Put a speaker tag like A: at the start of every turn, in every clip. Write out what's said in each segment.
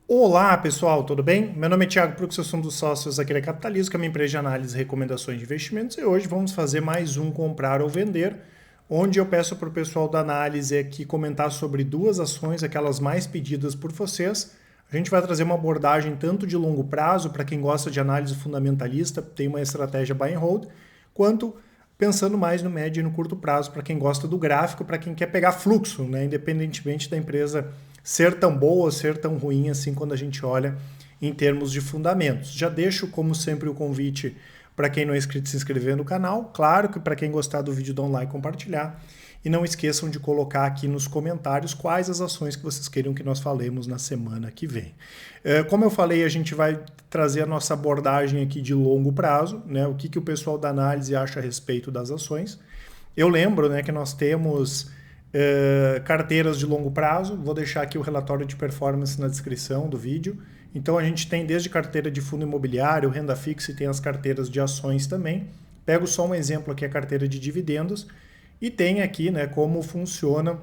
A: Olá pessoal, tudo bem? Meu nome é Thiago Prux, eu sou um dos sócios aqui da Capitalismo, que é uma empresa de análise e recomendações de investimentos, e hoje vamos fazer mais um comprar ou vender, onde eu peço para o pessoal da análise aqui comentar sobre duas ações, aquelas mais pedidas por vocês. A gente vai trazer uma abordagem tanto de longo prazo, para quem gosta de análise fundamentalista, tem uma estratégia buy and hold, quanto pensando mais no médio e no curto prazo, para quem gosta do gráfico, para quem quer pegar fluxo, né? Independentemente da empresa ser tão boa ou ser tão ruim assim quando a gente olha em termos de fundamentos. Já deixo, como sempre, o convite para quem não é inscrito se inscrever no canal. Claro que para quem gostar do vídeo, dá um like e compartilhar. E não esqueçam de colocar aqui nos comentários quais as ações que vocês queiram que nós falemos na semana que vem. Como eu falei, a gente vai trazer a nossa abordagem aqui de longo prazo, né? O que o pessoal da análise acha a respeito das ações. Eu lembro, né, que nós temos carteiras de longo prazo. Vou deixar aqui o relatório de performance na descrição do vídeo. Então a gente tem desde carteira de fundo imobiliário, renda fixa e tem as carteiras de ações também. Pego só um exemplo aqui, a carteira de dividendos. E tem aqui, né, como funciona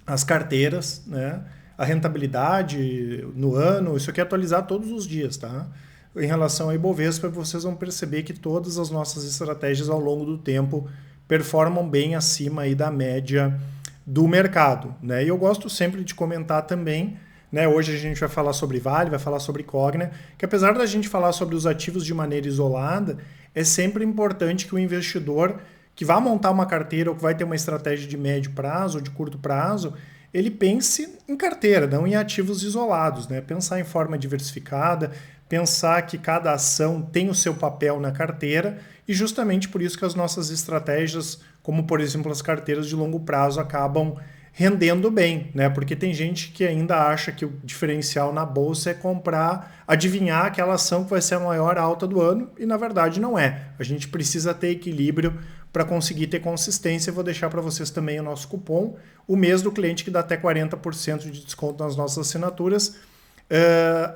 A: as carteiras, né, a rentabilidade no ano. Isso aqui é atualizado todos os dias, tá? Em relação ao Ibovespa, vocês vão perceber que todas as nossas estratégias ao longo do tempo performam bem acima aí da média do mercado, né? E eu gosto sempre de comentar também, né? Hoje a gente vai falar sobre Vale, vai falar sobre Cogna, que apesar da gente falar sobre os ativos de maneira isolada, é sempre importante que o investidor que vai montar uma carteira ou que vai ter uma estratégia de médio prazo ou de curto prazo, ele pense em carteira, não em ativos isolados, né? Pensar em forma diversificada, pensar que cada ação tem o seu papel na carteira, e justamente por isso que as nossas estratégias, como por exemplo as carteiras de longo prazo, acabam rendendo bem, né? Porque tem gente que ainda acha que o diferencial na bolsa é comprar, adivinhar aquela ação que vai ser a maior alta do ano, e na verdade não é. A gente precisa ter equilíbrio para conseguir ter consistência. Eu vou deixar para vocês também o nosso cupom, o mês do cliente, que dá até 40% de desconto nas nossas assinaturas.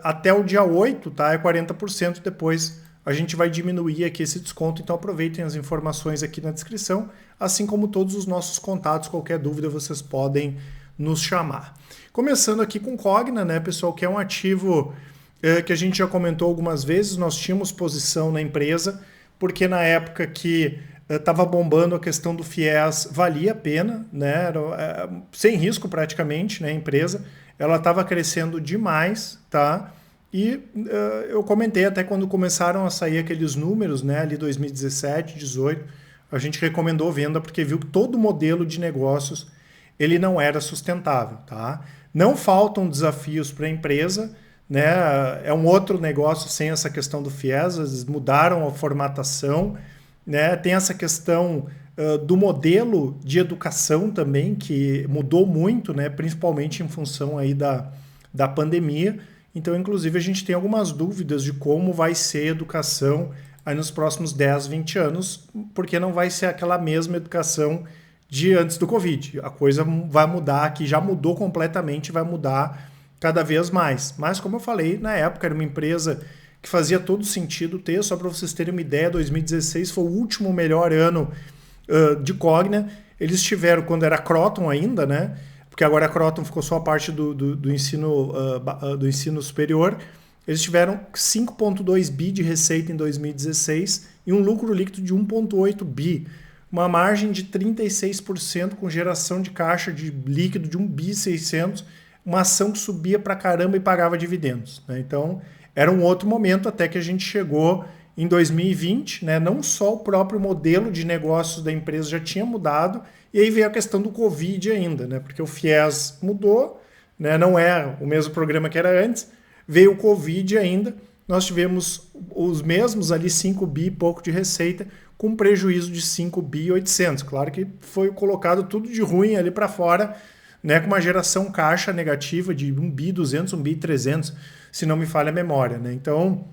A: Até o dia 8, tá? É 40%, depois a gente vai diminuir aqui esse desconto, então aproveitem as informações aqui na descrição, assim como todos os nossos contatos. Qualquer dúvida vocês podem nos chamar. Começando aqui com Cogna, né, pessoal, que é um ativo que a gente já comentou algumas vezes. Nós tínhamos posição na empresa, porque na época que estava bombando a questão do FIES, valia a pena, né? Era, sem risco praticamente, né? A empresa ela estava crescendo demais, tá? E eu comentei até quando começaram a sair aqueles números, né? Ali 2017, 2018, a gente recomendou venda porque viu que todo modelo de negócios ele não era sustentável, tá? Não faltam desafios para a empresa, né? É um outro negócio sem essa questão do FIES, eles mudaram a formatação, né? Tem essa questão do modelo de educação também, que mudou muito, né? Principalmente em função aí da pandemia. Então, inclusive, a gente tem algumas dúvidas de como vai ser a educação aí nos próximos 10, 20 anos, porque não vai ser aquela mesma educação de antes do Covid. A coisa vai mudar aqui, já mudou completamente, vai mudar cada vez mais. Mas, como eu falei, na época era uma empresa que fazia todo sentido ter. Só para vocês terem uma ideia, 2016 foi o último melhor ano de Cogna. Eles tiveram, quando era Croton ainda, né? Porque agora a Croton ficou só a parte do ensino superior. Eles tiveram 5,2 bi de receita em 2016 e um lucro líquido de 1,8 bi. Uma margem de 36% com geração de caixa de líquido de 1,6 bi. Uma ação que subia pra caramba e pagava dividendos, né? Então, era um outro momento até que a gente chegou em 2020, né? Não só o próprio modelo de negócios da empresa já tinha mudado, e aí veio a questão do Covid ainda, né? Porque o FIES mudou, né? Não é o mesmo programa que era antes, veio o Covid ainda, nós tivemos os mesmos ali 5 bi e pouco de receita, com prejuízo de 5 bi e 800. Claro que foi colocado tudo de ruim ali para fora, né, com uma geração caixa negativa de 1 bi 200, 1 bi 300, se não me falha a memória, né? Então,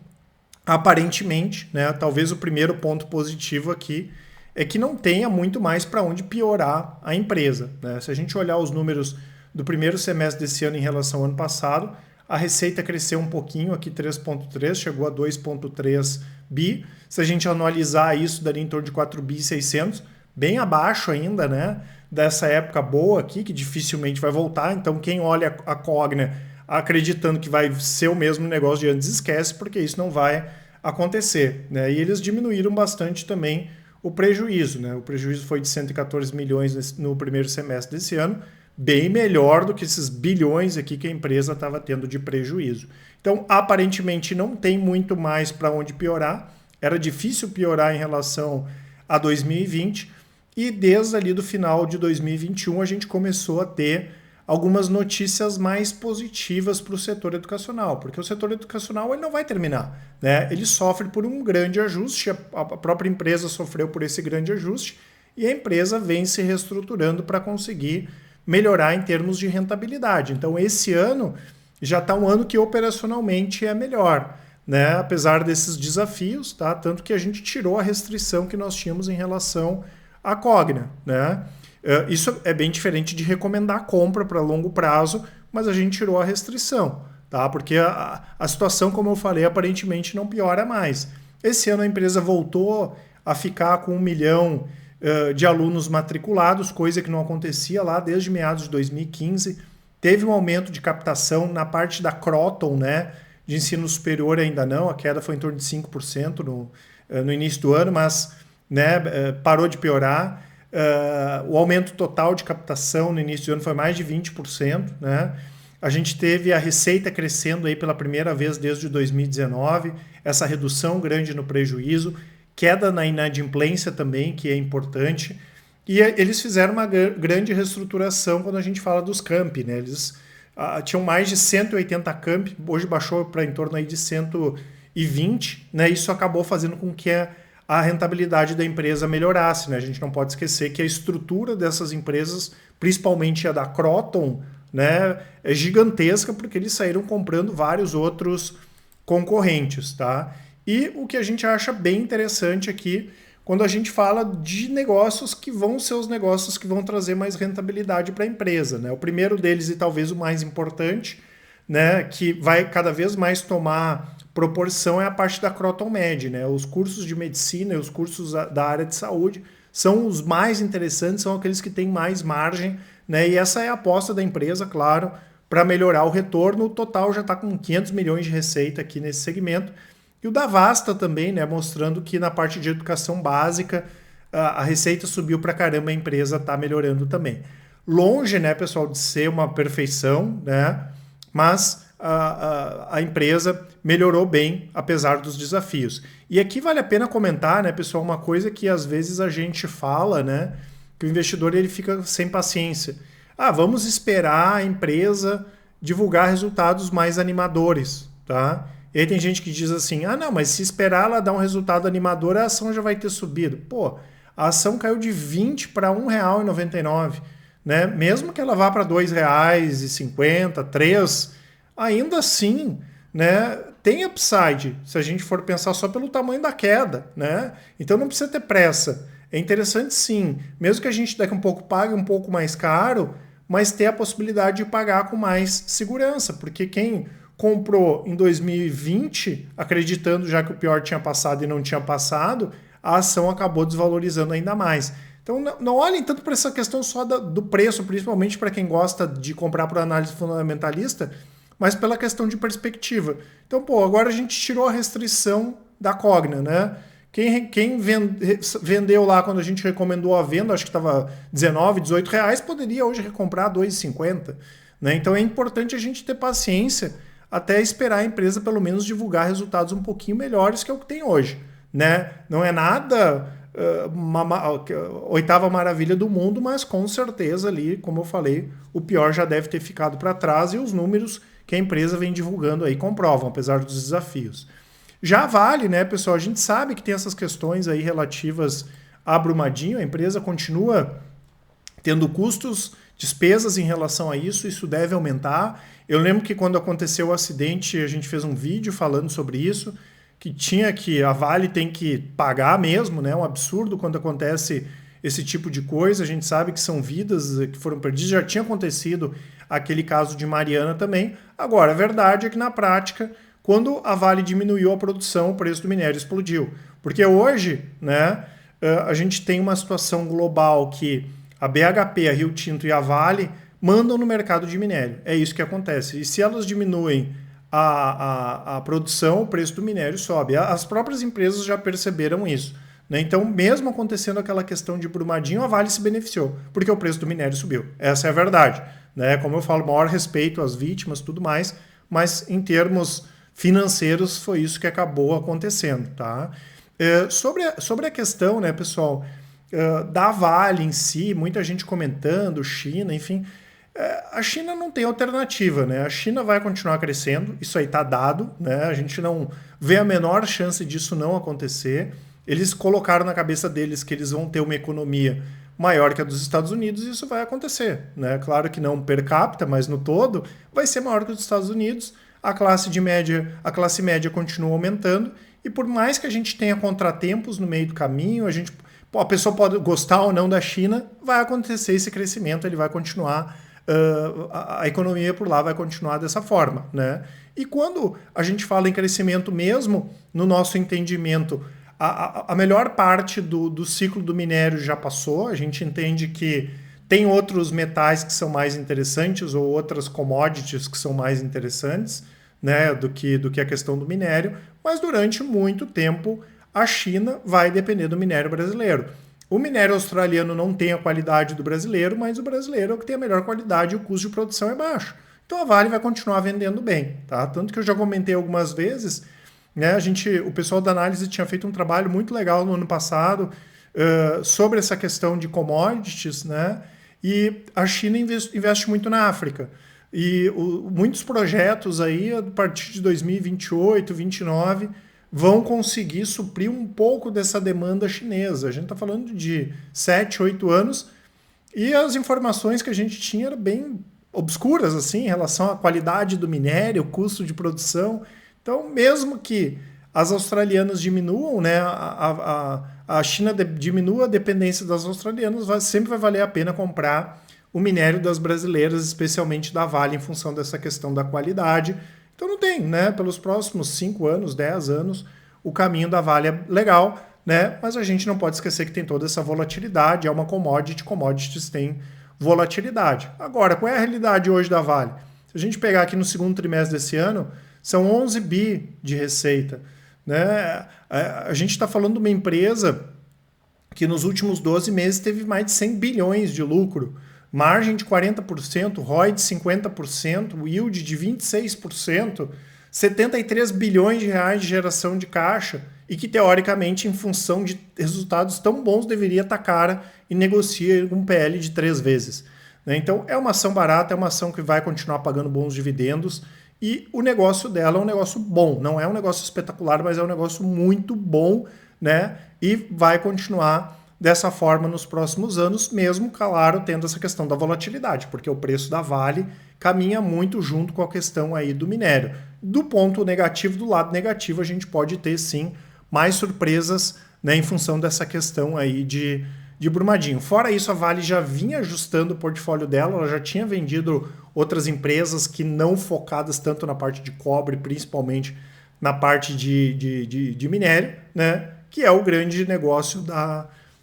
A: aparentemente, né, talvez o primeiro ponto positivo aqui é que não tenha muito mais para onde piorar a empresa, né? Se a gente olhar os números do primeiro semestre desse ano em relação ao ano passado, a receita cresceu um pouquinho, aqui 3,3, chegou a 2,3 bi. Se a gente analisar isso, daria em torno de 4 bi 600, bem abaixo ainda, né, dessa época boa aqui, que dificilmente vai voltar. Então, quem olha a Cogna acreditando que vai ser o mesmo negócio de antes, esquece, porque isso não vai acontecer, né? E eles diminuíram bastante também o prejuízo, né? O prejuízo foi de 114 milhões no primeiro semestre desse ano, bem melhor do que esses bilhões aqui que a empresa estava tendo de prejuízo. Então, aparentemente, não tem muito mais para onde piorar. Era difícil piorar em relação a 2020 e desde ali do final de 2021 a gente começou a ter algumas notícias mais positivas para o setor educacional, porque o setor educacional ele não vai terminar, né? Ele sofre por um grande ajuste, a própria empresa sofreu por esse grande ajuste e a empresa vem se reestruturando para conseguir melhorar em termos de rentabilidade. Então esse ano já está um ano que operacionalmente é melhor, né? Apesar desses desafios, tá? Tanto que a gente tirou a restrição que nós tínhamos em relação à Cogna, né? Isso é bem diferente de recomendar compra para longo prazo, mas a gente tirou a restrição, tá? Porque a situação, como eu falei, aparentemente não piora mais. Esse ano a empresa voltou a ficar com 1 milhão de alunos matriculados, coisa que não acontecia lá desde meados de 2015. Teve um aumento de captação na parte da Croton, né? De ensino superior ainda não, a queda foi em torno de 5% no início do ano, mas né, parou de piorar. O aumento total de captação no início do ano foi mais de 20%, né? A gente teve a receita crescendo aí pela primeira vez desde 2019, essa redução grande no prejuízo, queda na inadimplência também, que é importante, e eles fizeram uma grande reestruturação quando a gente fala dos campi, né? Eles tinham mais de 180 campi, hoje baixou para em torno aí de 120, né? Isso acabou fazendo com que a rentabilidade da empresa melhorasse, né? A gente não pode esquecer que a estrutura dessas empresas, principalmente a da Croton, né, é gigantesca porque eles saíram comprando vários outros concorrentes, tá? E o que a gente acha bem interessante aqui, quando a gente fala de negócios que vão ser os negócios que vão trazer mais rentabilidade para a empresa, né? O primeiro deles e talvez o mais importante, né, que vai cada vez mais tomar proporção é a parte da Croton Med, né? Os cursos de medicina e os cursos da área de saúde são os mais interessantes, são aqueles que têm mais margem, né? E essa é a aposta da empresa, claro, para melhorar o retorno. O total já está com 500 milhões de receita aqui nesse segmento. E o da Vasta também, né? Mostrando que na parte de educação básica a receita subiu para caramba, a empresa está melhorando também. Longe, né, pessoal, de ser uma perfeição, né? Mas a empresa melhorou bem, apesar dos desafios. E aqui vale a pena comentar, né, pessoal, uma coisa que às vezes a gente fala, né, que o investidor ele fica sem paciência. Vamos esperar a empresa divulgar resultados mais animadores, tá? E aí tem gente que diz assim, não, mas se esperar ela dar um resultado animador, a ação já vai ter subido. Pô, a ação caiu de 20 para R$ 1,99, né? Mesmo que ela vá para R$ 2,50, 3, ainda assim, né, tem upside, se a gente for pensar só pelo tamanho da queda, né? Então não precisa ter pressa. É interessante sim, mesmo que a gente daqui a um pouco pague um pouco mais caro, mas ter a possibilidade de pagar com mais segurança, porque quem comprou em 2020, acreditando já que o pior tinha passado e não tinha passado, a ação acabou desvalorizando ainda mais. Então não olhem tanto para essa questão só do preço, principalmente para quem gosta de comprar por análise fundamentalista, mas pela questão de perspectiva. Então, agora a gente tirou a restrição da Cogna, né? Quem vendeu lá quando a gente recomendou a venda, acho que estava R$19, R$18, poderia hoje recomprar R$2,50. Né? Então é importante a gente ter paciência até esperar a empresa pelo menos divulgar resultados um pouquinho melhores que é o que tem hoje. Né? Não é nada uma oitava maravilha do mundo, mas com certeza ali, como eu falei, o pior já deve ter ficado para trás e os números que a empresa vem divulgando aí comprovam, apesar dos desafios. Já Vale, né, pessoal? A gente sabe que tem essas questões aí relativas a Brumadinho, a empresa continua tendo custos, despesas em relação a isso deve aumentar. Eu lembro que quando aconteceu o acidente, a gente fez um vídeo falando sobre isso, que a Vale tem que pagar mesmo, né? É um absurdo quando acontece esse tipo de coisa. A gente sabe que são vidas que foram perdidas, já tinha acontecido aquele caso de Mariana também. Agora, a verdade é que na prática, quando a Vale diminuiu a produção, o preço do minério explodiu. Porque hoje, né, a gente tem uma situação global que a BHP, a Rio Tinto e a Vale mandam no mercado de minério. É isso que acontece. E se elas diminuem a produção, o preço do minério sobe. As próprias empresas já perceberam isso. Né? Então, mesmo acontecendo aquela questão de Brumadinho, a Vale se beneficiou, porque o preço do minério subiu. Essa é a verdade. Né? Como eu falo, maior respeito às vítimas, tudo mais, mas em termos financeiros foi isso que acabou acontecendo. Tá? Sobre a questão, né, pessoal, da Vale em si, muita gente comentando, China, enfim, a China não tem alternativa, né? A China vai continuar crescendo, isso aí está dado, né? A gente não vê a menor chance disso não acontecer. Eles colocaram na cabeça deles que eles vão ter uma economia maior que a dos Estados Unidos e isso vai acontecer, né? Claro que não per capita, mas no todo vai ser maior que os Estados Unidos. A classe média continua aumentando e por mais que a gente tenha contratempos no meio do caminho, a pessoa pode gostar ou não da China, vai acontecer esse crescimento, ele vai continuar. A economia por lá vai continuar dessa forma, né? E quando a gente fala em crescimento mesmo, no nosso entendimento, a melhor parte do ciclo do minério já passou, a gente entende que tem outros metais que são mais interessantes ou outras commodities que são mais interessantes, né, do que a questão do minério, mas durante muito tempo a China vai depender do minério brasileiro. O minério australiano não tem a qualidade do brasileiro, mas o brasileiro é o que tem a melhor qualidade e o custo de produção é baixo. Então a Vale vai continuar vendendo bem. Tá? Tanto que eu já comentei algumas vezes, né, o pessoal da análise tinha feito um trabalho muito legal no ano passado sobre essa questão de commodities, né, e a China investe muito na África. E muitos projetos aí, a partir de 2028, 2029, vão conseguir suprir um pouco dessa demanda chinesa. A gente está falando de 7, 8 anos e as informações que a gente tinha eram bem obscuras assim, em relação à qualidade do minério, o custo de produção. Então, mesmo que as australianas diminuam, né, a China diminua a dependência das australianas, sempre vai valer a pena comprar o minério das brasileiras, especialmente da Vale, em função dessa questão da qualidade. Então não tem, né? Pelos próximos 5 anos, 10 anos, o caminho da Vale é legal, né? Mas a gente não pode esquecer que tem toda essa volatilidade, é uma commodity, commodities têm volatilidade. Agora, qual é a realidade hoje da Vale? Se a gente pegar aqui no segundo trimestre desse ano, são 11 bi de receita, né? A gente está falando de uma empresa que nos últimos 12 meses teve mais de 100 bilhões de lucro, margem de 40%, ROI de 50%, yield de 26%, 73 bilhões de reais de geração de caixa e que, teoricamente, em função de resultados tão bons, deveria estar cara e negocia um PL de 3 vezes. Então, é uma ação barata, é uma ação que vai continuar pagando bons dividendos e o negócio dela é um negócio bom. Não é um negócio espetacular, mas é um negócio muito bom, né? E vai continuar dessa forma nos próximos anos, mesmo, claro, tendo essa questão da volatilidade, porque o preço da Vale caminha muito junto com a questão aí do minério. Do ponto negativo, do lado negativo, a gente pode ter, sim, mais surpresas, né, em função dessa questão aí de Brumadinho. Fora isso, a Vale já vinha ajustando o portfólio dela, ela já tinha vendido outras empresas que não focadas tanto na parte de cobre, principalmente na parte de minério, né, que é o grande negócio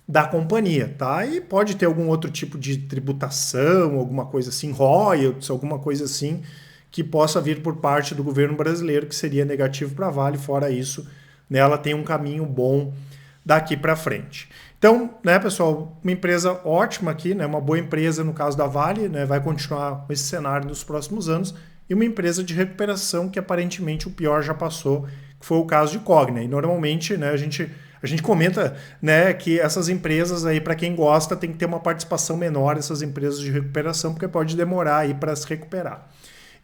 A: da companhia, tá? E pode ter algum outro tipo de tributação, alguma coisa assim, royalties, alguma coisa assim, que possa vir por parte do governo brasileiro, que seria negativo para a Vale. Fora isso, né, ela tem um caminho bom daqui para frente. Então, né, pessoal, uma empresa ótima aqui, né, uma boa empresa no caso da Vale, né, vai continuar com esse cenário nos próximos anos, e uma empresa de recuperação que aparentemente o pior já passou, que foi o caso de Cogna. E normalmente, né, a gente comenta, né, que essas empresas aí, para quem gosta, tem que ter uma participação menor, essas empresas de recuperação, porque pode demorar aí para se recuperar.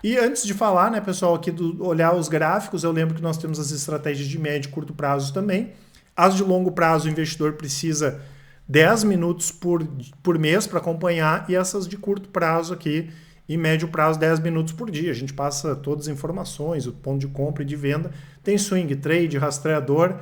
A: E antes de falar, né, pessoal, aqui olhar os gráficos, eu lembro que nós temos as estratégias de médio e curto prazo também. As de longo prazo, o investidor precisa 10 minutos por mês para acompanhar, e essas de curto prazo aqui, e médio prazo, 10 minutos por dia. A gente passa todas as informações, o ponto de compra e de venda. Tem swing trade, rastreador.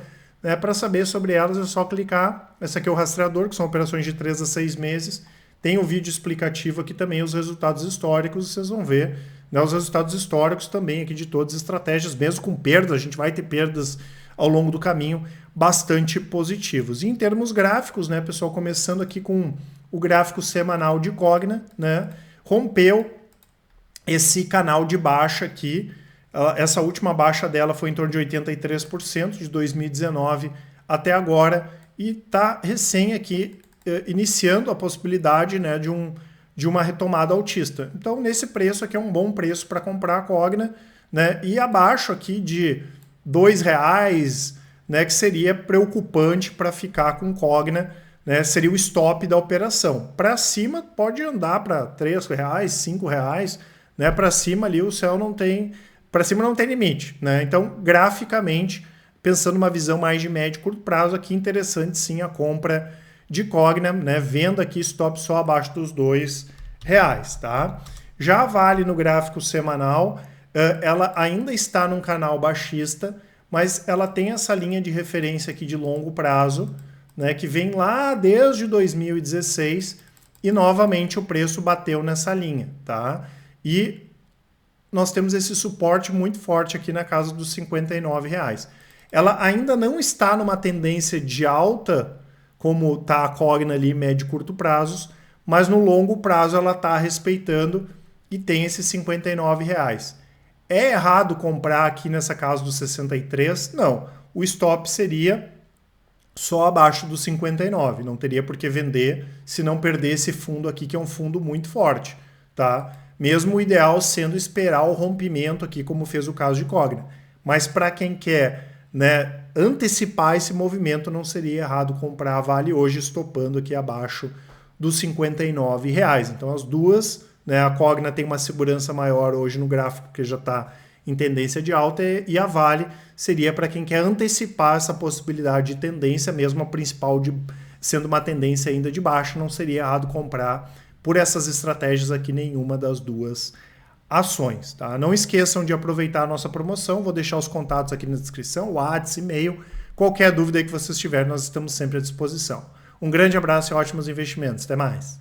A: Para saber sobre elas é só clicar. Esse aqui é o rastreador, que são operações de 3 a 6 meses. Tem um vídeo explicativo aqui também, os resultados históricos, vocês vão ver, né, os resultados históricos também aqui de todas as estratégias, mesmo com perdas, a gente vai ter perdas ao longo do caminho bastante positivos. E em termos gráficos, né, pessoal, começando aqui com o gráfico semanal de Cogna, né, rompeu esse canal de baixa aqui. Essa última baixa dela foi em torno de 83% de 2019 até agora e está recém aqui iniciando a possibilidade, né, de uma retomada altista. Então, nesse preço aqui é um bom preço para comprar a Cogna, né, e abaixo aqui de R$2, né, que seria preocupante para ficar com Cogna, né, seria o stop da operação. Para cima pode andar para R$3, R$5, né, para cima ali o céu não tem, para cima não tem limite, né? Então, graficamente, pensando numa visão mais de médio e curto prazo, aqui interessante sim a compra de Cogna, né, vendo aqui stop só abaixo dos R$2, tá? Já a Vale no gráfico semanal, ela ainda está num canal baixista, mas ela tem essa linha de referência aqui de longo prazo, né, que vem lá desde 2016 e novamente o preço bateu nessa linha, tá? E nós temos esse suporte muito forte aqui na casa dos R$59. Ela ainda não está numa tendência de alta, como está a Cogna ali médio e curto prazos, mas no longo prazo ela está respeitando e tem esses R$59. É errado comprar aqui nessa casa dos 63? Não. O stop seria só abaixo dos 59. Não teria por que vender se não perder esse fundo aqui, que é um fundo muito forte, tá? Mesmo o ideal sendo esperar o rompimento aqui, como fez o caso de Cogna. Mas para quem quer, né, antecipar esse movimento, não seria errado comprar a Vale hoje, estopando aqui abaixo dos R$59. Então as duas, né, a Cogna tem uma segurança maior hoje no gráfico, porque já está em tendência de alta, e a Vale seria para quem quer antecipar essa possibilidade de tendência, mesmo a principal sendo uma tendência ainda de baixa, não seria errado comprar por essas estratégias aqui nenhuma das duas ações, tá? Não esqueçam de aproveitar a nossa promoção, vou deixar os contatos aqui na descrição, WhatsApp, e-mail, qualquer dúvida aí que vocês tiverem, nós estamos sempre à disposição. Um grande abraço e ótimos investimentos, até mais!